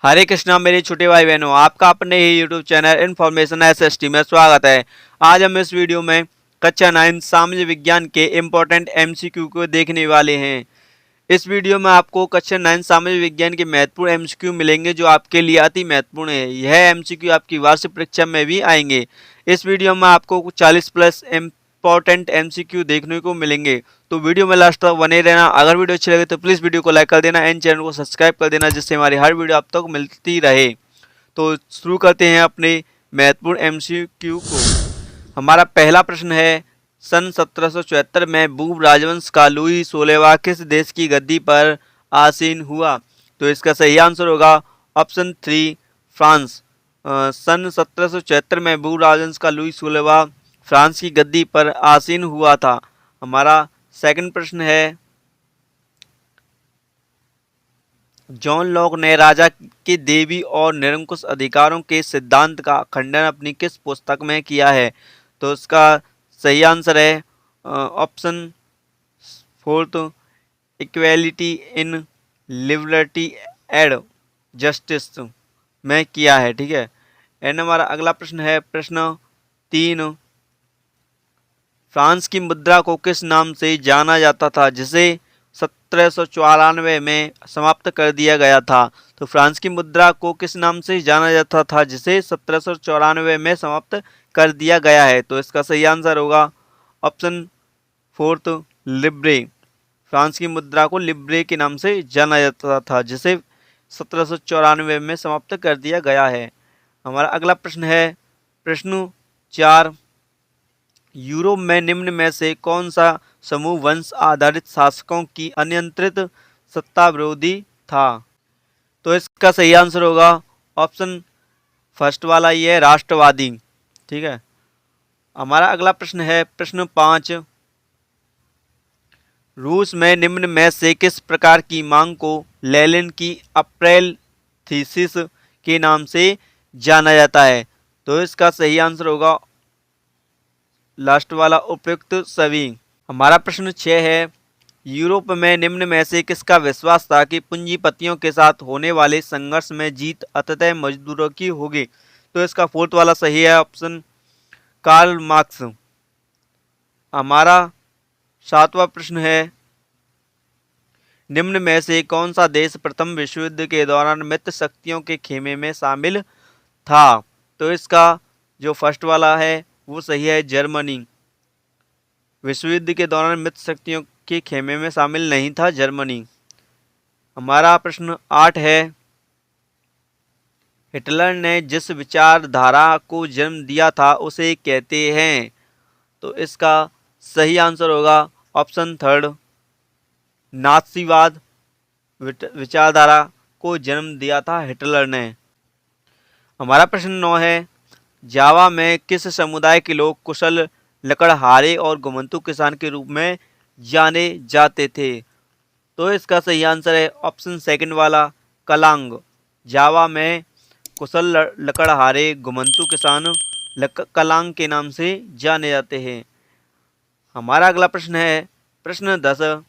हरे कृष्णा मेरे छोटे भाई बहनों, आपका अपने ही यूट्यूब चैनल इन्फॉर्मेशन एसएसटी में स्वागत है। आज हम इस वीडियो में कक्षा 9 सामान्य विज्ञान के इम्पोर्टेंट एमसीक्यू को देखने वाले हैं। इस वीडियो में आपको कक्षा 9 सामान्य विज्ञान के महत्वपूर्ण एमसीक्यू मिलेंगे जो आपके लिए अति महत्वपूर्ण है। यह एमसीक्यू आपकी वार्षिक परीक्षा में भी आएंगे। इस वीडियो में आपको 40 प्लस इम्पोर्टेंट एमसीक्यू देखने को मिलेंगे, तो वीडियो में लास्ट तक बने रहना। अगर वीडियो अच्छी लगे तो प्लीज़ वीडियो को लाइक कर देना एंड चैनल को सब्सक्राइब कर देना, जिससे हमारी हर वीडियो आप तक मिलती रहे। तो शुरू करते हैं अपने महत्वपूर्ण एमसीक्यू को। हमारा पहला प्रश्न है, सन 1774 में बूब राजवंश का लुई 16वां किस देश की गद्दी पर आसीन हुआ? तो इसका सही आंसर होगा ऑप्शन 3 फ्रांस। सन 1774 में बूब राजवंश का लुई 16वां फ्रांस की गद्दी पर आसीन हुआ था। हमारा सेकंड प्रश्न है, जॉन लॉक ने राजा के देवी और निरंकुश अधिकारों के सिद्धांत का खंडन अपनी किस पुस्तक में किया है? तो इसका सही आंसर है option fourth, equality in liberty and justice में किया है। ठीक है। एंड हमारा अगला प्रश्न है, प्रश्न 3, फ्रांस की मुद्रा को किस नाम से जाना जाता था जिसे 1794 में समाप्त कर दिया गया था? तो फ्रांस की मुद्रा को किस नाम से जाना जाता था जिसे 1794 में समाप्त कर दिया गया है? तो इसका सही आंसर होगा ऑप्शन फोर्थ, लिब्रे। फ्रांस की मुद्रा को लिब्रे के नाम से जाना जाता था जिसे 1794 में समाप्त कर दिया गया है। हमारा अगला प्रश्न है, प्रश्न 4, यूरोप में निम्न में से कौन सा समूह वंश आधारित शासकों की अनियंत्रित सत्ता विरोधी था? तो इसका सही आंसर होगा ऑप्शन फर्स्ट वाला, ये है राष्ट्रवादी। ठीक है। हमारा अगला प्रश्न है, प्रश्न 5, रूस में निम्न में से किस प्रकार की मांग को लेनिन की अप्रैल थीसिस के नाम से जाना जाता है? तो इसका सही आंसर होगा लास्ट वाला, उपयुक्त सभी। हमारा प्रश्न 6 है, यूरोप में निम्न में से किसका विश्वास था कि पूंजीपतियों के साथ होने वाले संघर्ष में जीत अंततः मजदूरों की होगी? तो इसका फोर्थ वाला सही है, ऑप्शन कार्ल मार्क्स। हमारा 7वां प्रश्न है, निम्न में से कौन सा देश प्रथम विश्व युद्ध के दौरान मित्र शक्तियों के खेमे में शामिल था? तो इसका जो फर्स्ट वाला है वो सही है, जर्मनी। विश्व युद्ध के दौरान मित्र शक्तियों के खेमे में शामिल नहीं था जर्मनी। हमारा प्रश्न 8 है, हिटलर ने जिस विचारधारा को जन्म दिया था उसे कहते हैं? तो इसका सही आंसर होगा ऑप्शन थर्ड, नाथसीवाद विचारधारा को जन्म दिया था हिटलर ने। हमारा प्रश्न 9 है, जावा में किस समुदाय के लोग कुशल लकड़हारे और घुमंतू किसान के रूप में जाने जाते थे? तो इसका सही आंसर है ऑप्शन सेकंड वाला, कलांग। जावा में कुशल लकड़हारे घुमंतू किसान कलांग के नाम से जाने जाते हैं। हमारा अगला प्रश्न है, प्रश्न 10,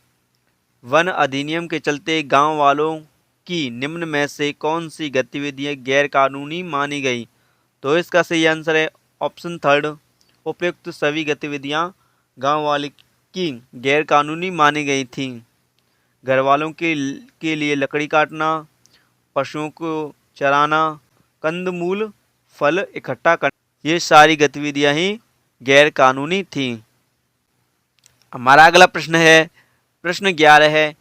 वन अधिनियम के चलते गांव वालों की निम्न में से कौन सी गतिविधियां गैर कानूनी मानी गई? तो इसका सही आंसर है ऑप्शन थर्ड, उपयुक्त सभी गतिविधियां गांव वाले की गैर कानूनी मानी गई थीं। घर वालों के लिए लकड़ी काटना, पशुओं को चराना, कंदमूल फल इकट्ठा करना, ये सारी गतिविधियां ही गैर कानूनी थीं। हमारा अगला प्रश्न है, प्रश्न 11 है,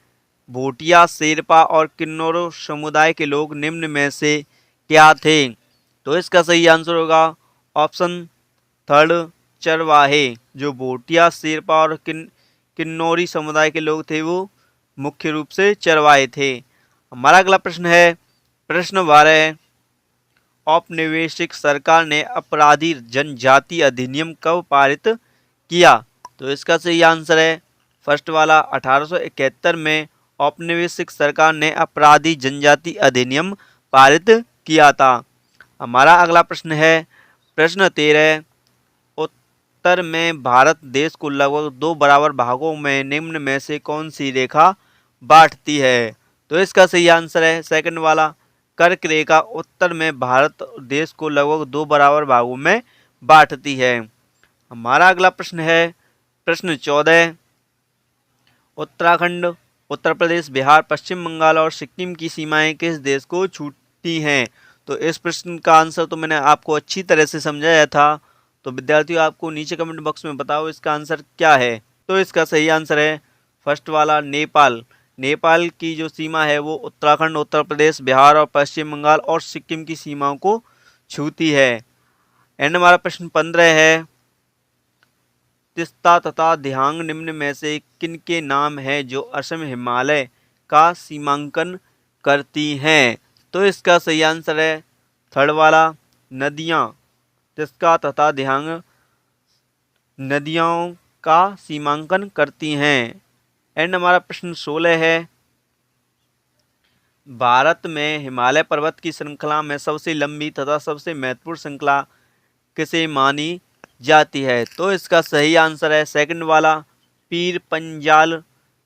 भूटिया, शेरपा और किन्नौर समुदाय के लोग निम्न में से क्या थे? तो इसका सही आंसर होगा ऑप्शन थर्ड, चरवाहे। जो भूटिया, शेरपा और किन्नौरी समुदाय के लोग थे वो मुख्य रूप से चरवाहे थे। हमारा अगला प्रश्न है, प्रश्न 12, औपनिवेशिक सरकार ने अपराधी जनजाति अधिनियम कब पारित किया? तो इसका सही आंसर है फर्स्ट वाला, 1871 में औपनिवेशिक सरकार ने अपराधी जनजाति अधिनियम पारित किया था। हमारा अगला प्रश्न है, प्रश्न 13, उत्तर में भारत देश को लगभग 2 बराबर भागों में निम्न में से कौन सी रेखा बांटती है? तो इसका सही आंसर है सेकंड वाला, कर्क रेखा उत्तर में भारत देश को लगभग 2 बराबर भागों में बांटती है। हमारा अगला प्रश्न है प्रश्न 14। उत्तराखंड, उत्तर प्रदेश, बिहार, पश्चिम बंगाल और सिक्किम की सीमाएं किस देश को छूती हैं? तो इस प्रश्न का आंसर तो मैंने आपको अच्छी तरह से समझाया था। तो विद्यार्थियों आपको नीचे कमेंट बॉक्स में बताओ इसका आंसर क्या है। तो इसका सही आंसर है फर्स्ट वाला नेपाल। नेपाल की जो सीमा है वो उत्तराखंड, उत्तर प्रदेश, बिहार और पश्चिम बंगाल और सिक्किम की सीमाओं को छूती है। एंड हमारा प्रश्न 15 है तिस्ता तथा दिहांग निम्न में से किनके नाम हैं जो असम हिमालय का सीमांकन करती हैं? तो इसका सही आंसर है थर्ड वाला नदियां तिस्ता तथा दिहांग नदियों का सीमांकन करती हैं। एंड हमारा प्रश्न 16 है भारत में हिमालय पर्वत की श्रृंखला में सबसे लंबी तथा सबसे महत्वपूर्ण श्रृंखला किसे मानी जाती है? तो इसका सही आंसर है सेकंड वाला पीर पंजाल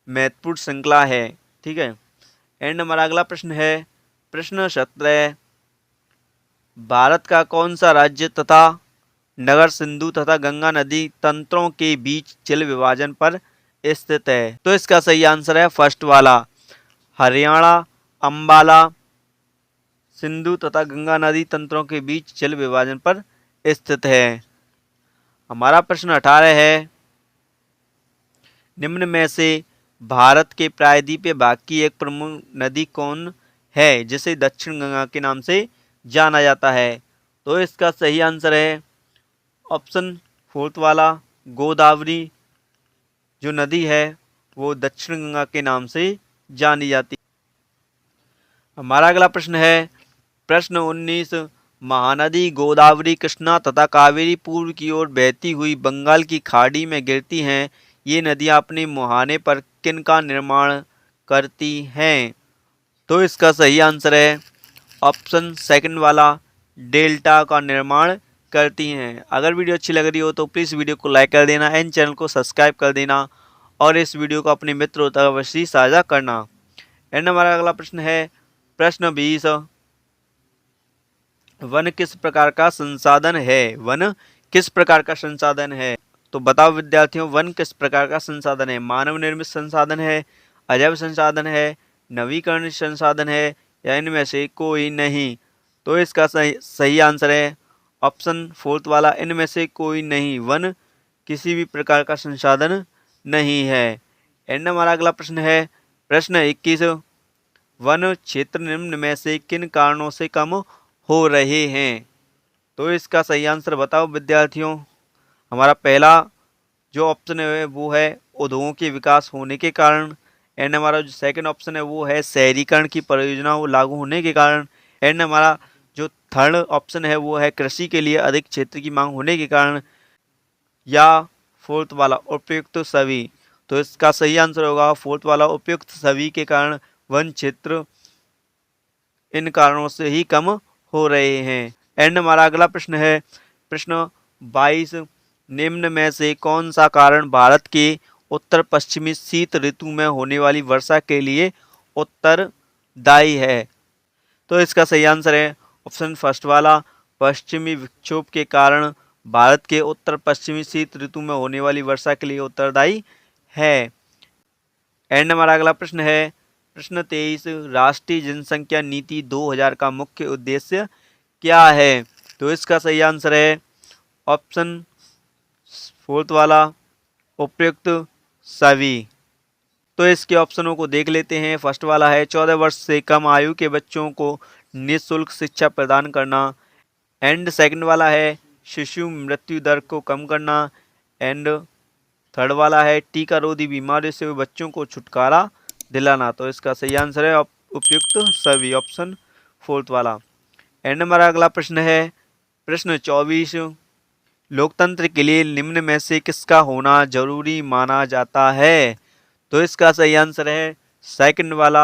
महत्वपूर्ण श्रृंखला है। ठीक है। एंड हमारा अगला प्रश्न है प्रश्न 17 भारत का कौन सा राज्य तथा नगर सिंधु तथा गंगा नदी तंत्रों के बीच जल विभाजन पर स्थित है? तो इसका सही आंसर है फर्स्ट वाला हरियाणा। अंबाला सिंधु तथा गंगा नदी तंत्रों के बीच जल विभाजन पर स्थित है। हमारा प्रश्न 18 है निम्न में से भारत के प्रायद्वीपीय भाग की एक प्रमुख नदी कौन है जिसे दक्षिण गंगा के नाम से जाना जाता है? तो इसका सही आंसर है ऑप्शन फोर्थ वाला गोदावरी। जो नदी है वो दक्षिण गंगा के नाम से जानी जाती है। हमारा अगला प्रश्न है प्रश्न 19 महानदी गोदावरी, कृष्णा तथा कावेरी पूर्व की ओर बहती हुई बंगाल की खाड़ी में गिरती हैं। ये नदियां अपने मुहाने पर किन का निर्माण करती हैं? तो इसका सही आंसर है ऑप्शन सेकंड वाला डेल्टा का निर्माण करती हैं। अगर वीडियो अच्छी लग रही हो तो प्लीज़ वीडियो को लाइक कर देना एंड चैनल को सब्सक्राइब कर देना और इस वीडियो को अपने मित्रों तक अवश्य साझा करना। एंड हमारा अगला प्रश्न है प्रश्न 20 वन किस प्रकार का संसाधन है? वन किस प्रकार का संसाधन है? तो बताओ विद्यार्थियों वन किस प्रकार का संसाधन है? मानव निर्मित संसाधन है, अजैव संसाधन है, नवीकरणीय संसाधन है या इनमें से कोई नहीं? तो इसका सही आंसर है ऑप्शन फोर्थ वाला इनमें से कोई नहीं। वन किसी भी प्रकार का संसाधन नहीं है। एंड हमारा अगला प्रश्न है प्रश्न 21 वन क्षेत्र निम्न में से किन कारणों से कम हो रहे हैं? तो इसका सही आंसर बताओ विद्यार्थियों। हमारा पहला जो ऑप्शन है वो है उद्योगों के विकास होने के कारण। एंड हमारा जो सेकंड ऑप्शन है वो है शहरीकरण की परियोजनाओं लागू होने के कारण। एंड हमारा जो थर्ड ऑप्शन है वो है कृषि के लिए अधिक क्षेत्र की मांग होने के कारण या फोर्थ वाला उपयुक्त सभी। तो इसका सही आंसर होगा फोर्थ वाला उपयुक्त सभी के कारण वन क्षेत्र इन कारणों से ही कम हो रहे हैं। एंड हमारा अगला प्रश्न है प्रश्न 22 निम्न में से कौन सा कारण भारत के उत्तर पश्चिमी शीत ऋतु में होने वाली वर्षा के लिए उत्तरदायी है? तो इसका सही आंसर है ऑप्शन फर्स्ट वाला पश्चिमी विक्षोभ के कारण भारत के उत्तर पश्चिमी शीत ऋतु में होने वाली वर्षा के लिए उत्तरदायी है। एंड हमारा अगला प्रश्न है प्रश्न 23 राष्ट्रीय जनसंख्या नीति 2000 का मुख्य उद्देश्य क्या है? तो इसका सही आंसर है ऑप्शन फोर्थ वाला उपयुक्त सभी। तो इसके ऑप्शनों को देख लेते हैं। फर्स्ट वाला है 14 वर्ष से कम आयु के बच्चों को निःशुल्क शिक्षा प्रदान करना। एंड सेकंड वाला है शिशु मृत्यु दर को कम करना। एंड थर्ड वाला है टीका रोधी बीमारी से बच्चों को छुटकारा दिलाना। तो इसका सही आंसर है उपयुक्त सभी ऑप्शन फोर्थ वाला। एंड हमारा अगला प्रश्न है प्रश्न 24 लोकतंत्र के लिए निम्न में से किसका होना जरूरी माना जाता है? तो इसका सही आंसर है सेकंड वाला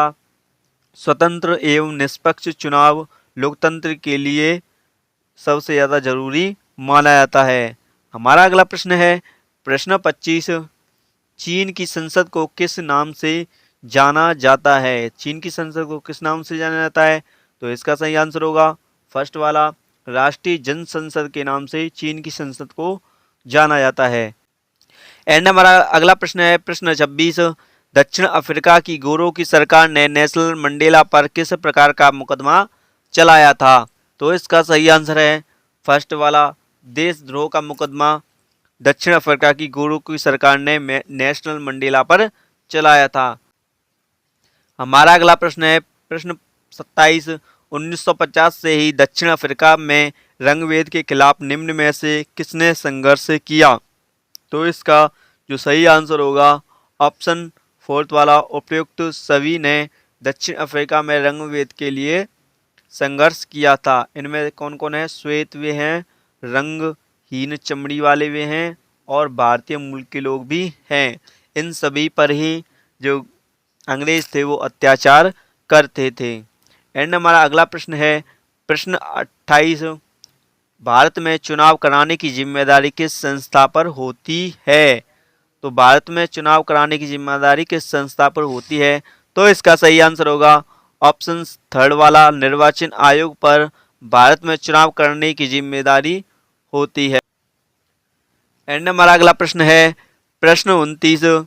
स्वतंत्र एवं निष्पक्ष चुनाव लोकतंत्र के लिए सबसे ज़्यादा जरूरी माना जाता है। हमारा अगला प्रश्न है प्रश्न 25 चीन की संसद को किस नाम से जाना जाता है? चीन की संसद को किस नाम से जाना जाता है? तो इसका सही आंसर होगा फर्स्ट वाला, राष्ट्रीय जन संसद के नाम से चीन की संसद को जाना जाता है। एंड हमारा अगला प्रश्न है प्रश्न 26। दक्षिण अफ्रीका की गोरों की सरकार ने नेल्सन मंडेला पर किस प्रकार का मुकदमा चलाया था? तो इसका सही आंसर है फर्स्ट वाला, देशद्रोह का मुकदमा दक्षिण अफ्रीका की गोरों की सरकार ने नेल्सन मंडेला पर चलाया था। हमारा अगला प्रश्न है प्रश्न 27। 1950 से ही दक्षिण अफ्रीका में रंगभेद के खिलाफ निम्न में से किसने संघर्ष किया? तो इसका जो सही आंसर होगा ऑप्शन फोर्थ वाला, उपयुक्त सभी ने दक्षिण अफ्रीका में रंगभेद के लिए संघर्ष किया था। इनमें कौन कौन है? श्वेत वे हैं, रंगहीन चमड़ी वाले वे हैं और भारतीय मूल के लोग भी हैं। इन सभी पर ही जो अंग्रेज थे वो अत्याचार करते थे। एंड हमारा अगला प्रश्न है प्रश्न 28। भारत में चुनाव कराने की जिम्मेदारी किस संस्था पर होती है? तो भारत में चुनाव कराने की जिम्मेदारी किस संस्था पर होती है? तो इसका सही आंसर होगा ऑप्शन थर्ड वाला, निर्वाचन आयोग पर भारत में चुनाव करने की जिम्मेदारी होती है। एंड हमारा अगला प्रश्न है प्रश्न 29।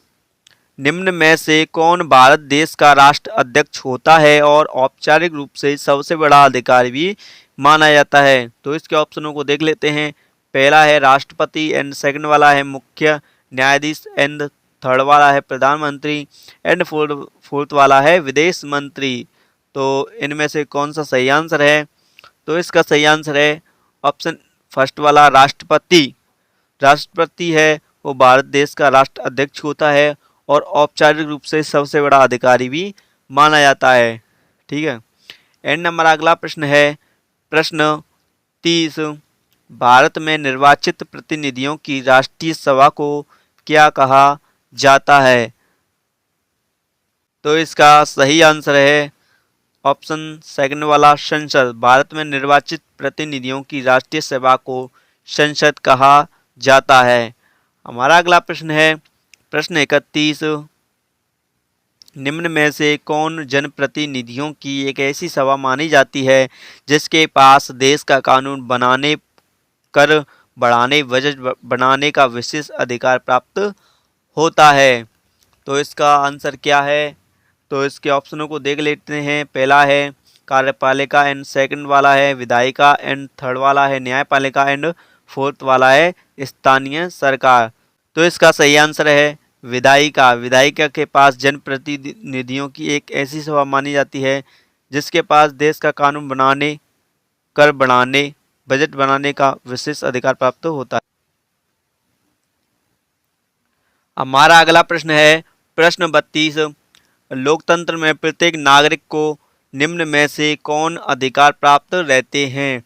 निम्न में से कौन भारत देश का राष्ट्र अध्यक्ष होता है और औपचारिक रूप से सबसे बड़ा अधिकारी भी माना जाता है? तो इसके ऑप्शनों को देख लेते हैं। पहला है राष्ट्रपति, एंड सेकंड वाला है मुख्य न्यायाधीश, एंड थर्ड वाला है प्रधानमंत्री, एंड फोर्थ वाला है विदेश मंत्री। तो इनमें से कौन सा सही आंसर है? तो इसका सही आंसर है ऑप्शन फर्स्ट वाला, राष्ट्रपति। राष्ट्रपति है वो भारत देश का राष्ट्र अध्यक्ष होता है और औपचारिक रूप से सबसे बड़ा अधिकारी भी माना जाता है। ठीक है। एंड नंबर अगला प्रश्न है प्रश्न 30। भारत में निर्वाचित प्रतिनिधियों की राष्ट्रीय सभा को क्या कहा जाता है? तो इसका सही आंसर है ऑप्शन सेकंड वाला, संसद। भारत में निर्वाचित प्रतिनिधियों की राष्ट्रीय सभा को संसद कहा जाता है। हमारा अगला प्रश्न है प्रश्न 31। निम्न में से कौन जनप्रतिनिधियों की एक ऐसी सभा मानी जाती है जिसके पास देश का कानून बनाने, कर बढ़ाने, बजट बनाने का विशेष अधिकार प्राप्त होता है? तो इसका आंसर क्या है? तो इसके ऑप्शनों को देख लेते हैं। पहला है कार्यपालिका, एंड सेकंड वाला है विधायिका, एंड थर्ड वाला है न्यायपालिका, एंड फोर्थ वाला है स्थानीय सरकार। तो इसका सही आंसर है विधायिका। विधायिका के पास जनप्रतिनिधियों की एक ऐसी सभा मानी जाती है जिसके पास देश का कानून बनाने, कर बढ़ाने, बजट बनाने का विशेष अधिकार प्राप्त होता है। हमारा अगला प्रश्न है प्रश्न 32। लोकतंत्र में प्रत्येक नागरिक को निम्न में से कौन अधिकार प्राप्त रहते हैं?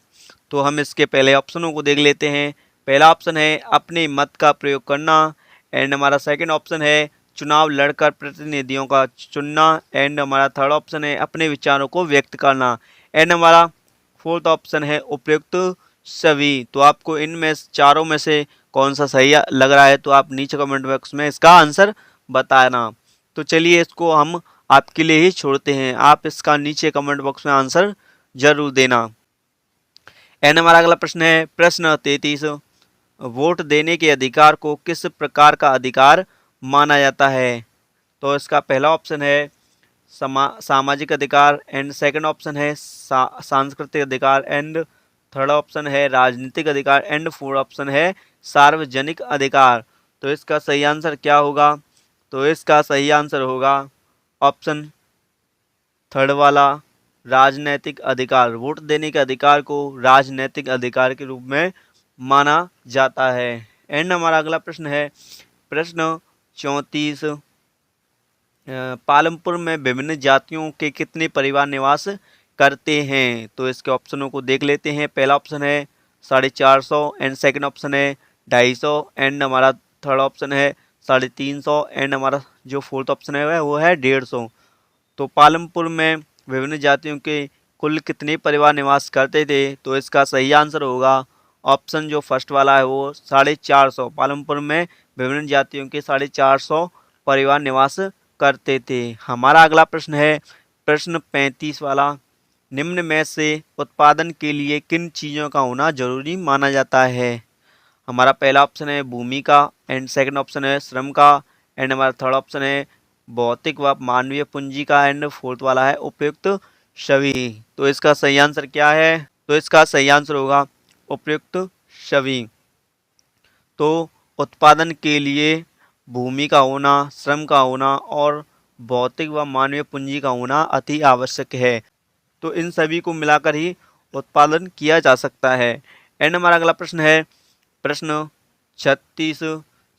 तो हम इसके पहले ऑप्शनों को देख लेते हैं। पहला ऑप्शन है अपने मत का प्रयोग करना, एंड हमारा सेकंड ऑप्शन है चुनाव लड़कर प्रतिनिधियों का चुनना, एंड हमारा थर्ड ऑप्शन है अपने विचारों को व्यक्त करना, एंड हमारा फोर्थ ऑप्शन है उपयुक्त सभी। तो आपको इनमें चारों में से कौन सा सही लग रहा है तो आप नीचे कमेंट बॉक्स में इसका आंसर बताना। तो चलिए इसको हम आपके लिए ही छोड़ते हैं, आप इसका नीचे कमेंट बॉक्स में आंसर जरूर देना। एंड हमारा अगला प्रश्न है प्रश्न 33। वोट देने के अधिकार को किस प्रकार का अधिकार माना जाता है? तो इसका पहला ऑप्शन है सामाजिक अधिकार, एंड सेकंड ऑप्शन है सांस्कृतिक अधिकार, एंड थर्ड ऑप्शन है राजनीतिक अधिकार, एंड फोर्थ ऑप्शन है सार्वजनिक अधिकार। तो इसका सही आंसर क्या होगा? तो इसका सही आंसर होगा ऑप्शन थर्ड वाला, राजनैतिक अधिकार। वोट देने के अधिकार को राजनैतिक अधिकार के रूप में माना जाता है। एंड हमारा अगला प्रश्न है प्रश्न 34। पालमपुर में विभिन्न जातियों के कितने परिवार निवास करते हैं? तो इसके ऑप्शनों को देख लेते हैं। पहला ऑप्शन है 450, एंड सेकंड ऑप्शन है 250, एंड हमारा थर्ड ऑप्शन है 350, एंड हमारा जो फोर्थ ऑप्शन है वो है 150। तो पालमपुर में विभिन्न जातियों के कुल कितने परिवार निवास करते थे? तो इसका सही आंसर होगा ऑप्शन जो फर्स्ट वाला है वो 450। पालमपुर में विभिन्न जातियों के 450 परिवार निवास करते थे। हमारा अगला प्रश्न है प्रश्न 35 वाला। निम्न में से उत्पादन के लिए किन चीज़ों का होना जरूरी माना जाता है? हमारा पहला ऑप्शन है भूमि का, एंड सेकंड ऑप्शन है श्रम का, एंड हमारा थर्ड ऑप्शन है भौतिक व मानवीय पूंजी का, एंड फोर्थ वाला है उपयुक्त सभी। तो इसका सही आंसर क्या है? तो इसका सही आंसर होगा उपयुक्त सभी। तो उत्पादन के लिए भूमि का होना, श्रम का होना और भौतिक व मानवीय पूंजी का होना अति आवश्यक है। तो इन सभी को मिलाकर ही उत्पादन किया जा सकता है। एंड हमारा अगला प्रश्न है प्रश्न 36,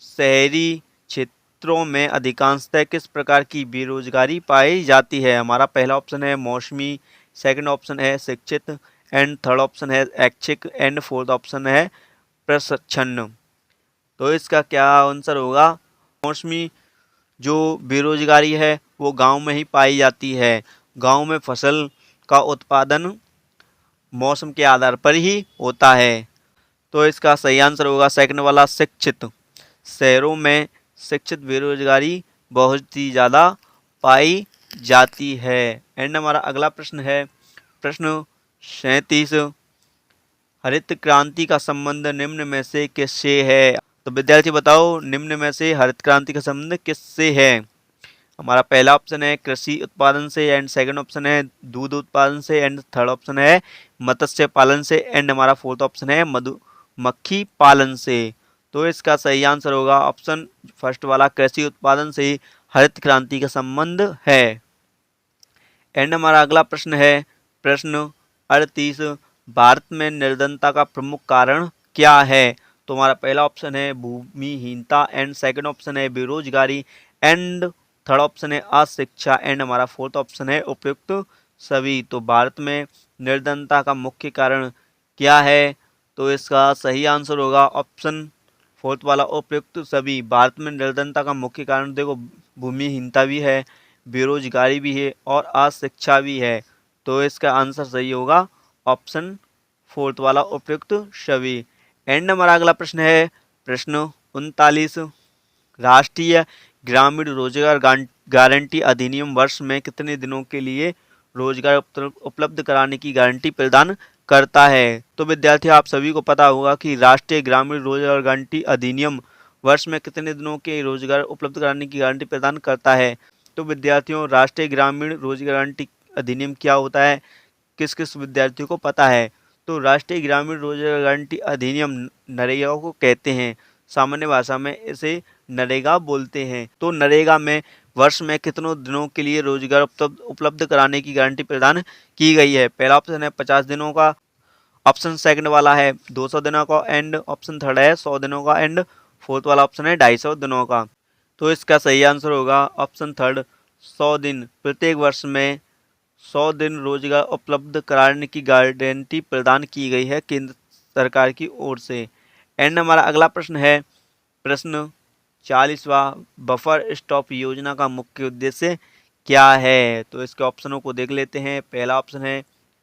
शहरी क्षेत्रों में अधिकांशतः किस प्रकार की बेरोजगारी पाई जाती है? हमारा पहला ऑप्शन है मौसमी, सेकंड ऑप्शन है शिक्षित, एंड थर्ड ऑप्शन है ऐच्छिक, एंड फोर्थ ऑप्शन है प्रशिक्षण। तो इसका क्या आंसर होगा? मौसमी जो बेरोजगारी है वो गांव में ही पाई जाती है। गांव में फसल का उत्पादन मौसम के आधार पर ही होता है। तो इसका सही आंसर होगा सेकंड वाला शिक्षित। शहरों में शिक्षित बेरोजगारी बहुत ही ज़्यादा पाई जाती है। एंड हमारा अगला प्रश्न है प्रश्न 37, हरित क्रांति का संबंध निम्न में से किससे है? तो विद्यार्थी बताओ निम्न में से हरित क्रांति का संबंध किससे है? हमारा पहला ऑप्शन है कृषि उत्पादन से, एंड सेकंड ऑप्शन है दूध उत्पादन से, एंड थर्ड ऑप्शन है मत्स्य पालन से, एंड हमारा फोर्थ ऑप्शन है मधुमक्खी पालन से। तो इसका सही आंसर होगा ऑप्शन फर्स्ट वाला, कृषि उत्पादन से ही हरित क्रांति का संबंध है। एंड हमारा अगला प्रश्न है प्रश्न 38, भारत में निर्धनता का प्रमुख कारण क्या है? तो हमारा पहला ऑप्शन है भूमिहीनता, एंड सेकंड ऑप्शन है बेरोजगारी, एंड थर्ड ऑप्शन है अशिक्षा, एंड हमारा फोर्थ ऑप्शन है उपयुक्त सभी। तो भारत में निर्धनता का मुख्य कारण क्या है? तो इसका सही आंसर होगा ऑप्शन फोर्थ वाला उपयुक्त सभी। भारत में निर्धनता का मुख्य कारण देखो भूमिहीनता भी है, बेरोजगारी भी है और अशिक्षा भी है। तो इसका आंसर सही होगा ऑप्शन फोर्थ वाला उपयुक्त सभी। एंड हमारा अगला प्रश्न है प्रश्न 39, राष्ट्रीय ग्रामीण रोजगार गारंटी अधिनियम वर्ष में कितने दिनों के लिए रोजगार उपलब्ध कराने की गारंटी प्रदान करता है? तो विद्यार्थी आप सभी को पता होगा कि राष्ट्रीय ग्रामीण रोजगार गारंटी अधिनियम वर्ष में कितने दिनों के रोजगार उपलब्ध कराने की गारंटी प्रदान करता है। तो विद्यार्थियों राष्ट्रीय ग्रामीण रोजगार गारंटी अधिनियम क्या होता है, किस किस विद्यार्थियों को पता है? तो राष्ट्रीय ग्रामीण रोजगार गारंटी अधिनियम नरेगा को कहते हैं, सामान्य भाषा में इसे नरेगा बोलते हैं। तो नरेगा में वर्ष में कितनों दिनों के लिए रोजगार उपलब्ध कराने की गारंटी प्रदान की गई है? पहला ऑप्शन है 50 दिनों का, ऑप्शन सेकंड वाला है 200 दिनों का, एंड ऑप्शन थर्ड है 100 दिनों का, एंड फोर्थ वाला ऑप्शन है 250 दिनों का। तो इसका सही आंसर होगा ऑप्शन थर्ड 100 दिन। प्रत्येक वर्ष में 100 दिन रोजगार उपलब्ध कराने की गारंटी प्रदान की गई है केंद्र सरकार की ओर से। एंड हमारा अगला प्रश्न है प्रश्न 40वां, बफर स्टॉप योजना का मुख्य उद्देश्य क्या है? तो इसके ऑप्शनों को देख लेते हैं। पहला ऑप्शन है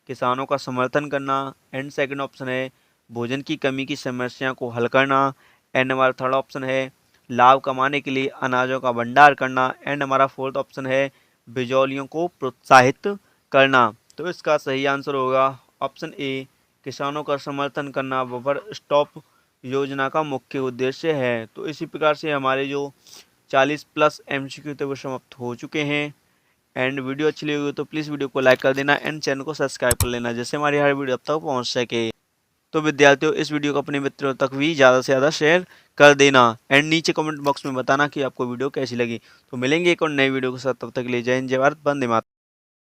किसानों का समर्थन करना, एंड सेकंड ऑप्शन है भोजन की कमी की समस्या को हल करना, एंड हमारा थर्ड ऑप्शन है लाभ कमाने के लिए अनाजों का भंडार करना, एंड हमारा फोर्थ ऑप्शन है बिचौलियों को प्रोत्साहित करना। तो इसका सही आंसर होगा ऑप्शन ए, किसानों का समर्थन करना बफर स्टॉप योजना का मुख्य उद्देश्य है। तो इसी प्रकार से हमारे जो 40+ MCQ थे वो समाप्त हो चुके हैं। एंड वीडियो अच्छी लगी हो तो प्लीज़ वीडियो को लाइक कर देना, एंड चैनल को सब्सक्राइब कर लेना, जिससे हमारी हर वीडियो अब तक पहुंच सके। तो विद्यार्थियों इस वीडियो को अपने मित्रों तक भी ज़्यादा से ज़्यादा शेयर कर देना, एंड नीचे कमेंट बॉक्स में बताना कि आपको वीडियो कैसी लगी। तो मिलेंगे एक और नई वीडियो के साथ, तब तक के लिए जय हिंद, जय भारत, वंदे मातरम।